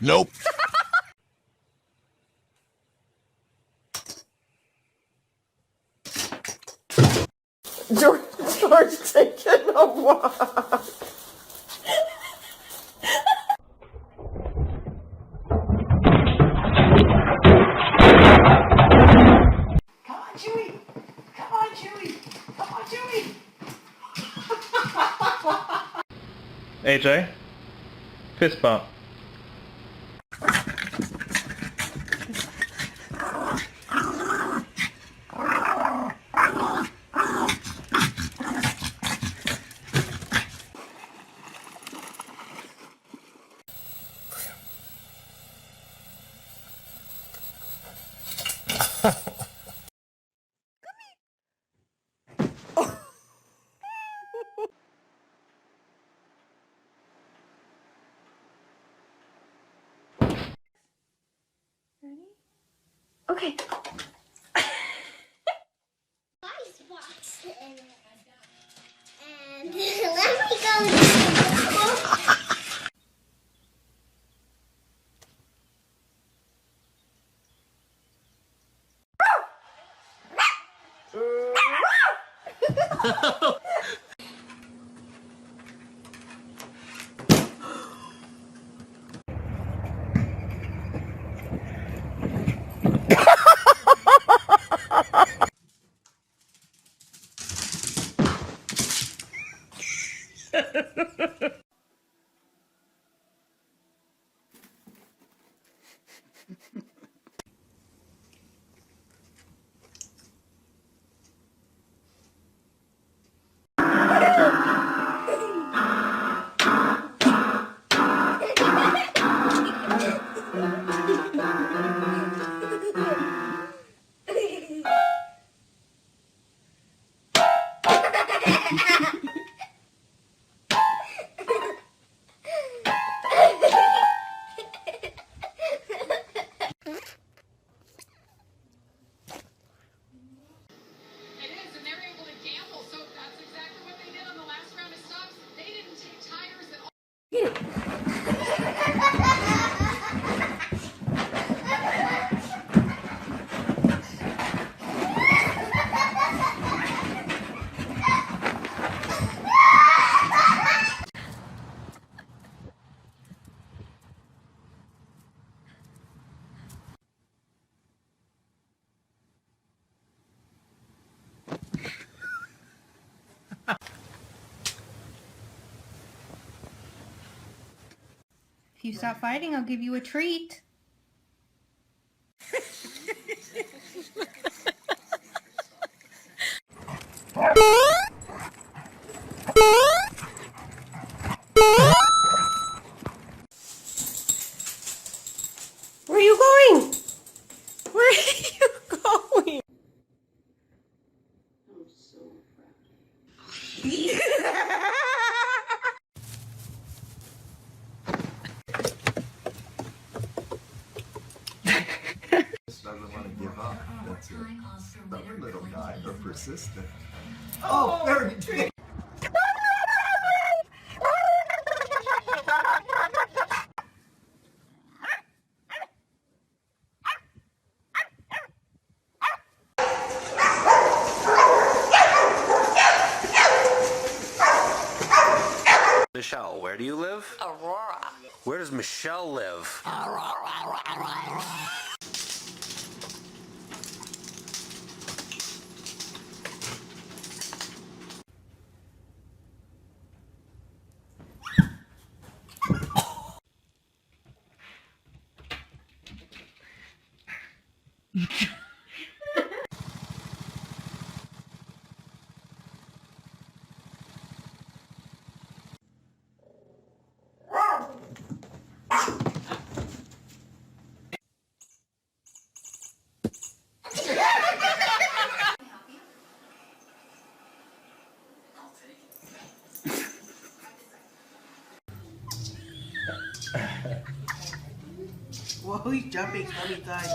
Nope. George taking a walk. Come on, Chewie! Come on, Chewie! Come on, Chewie! AJ, fist bump. Okay. Icebox and let me go. If you stop fighting, I'll give you a treat. Where are you going? Where are you going? Just doesn't want to give up. That's it. Stubborn little guy, or persistent. Oh, very good. Michelle, where do you live? Aurora. Where does Michelle live? Whoa, he's jumping so many times.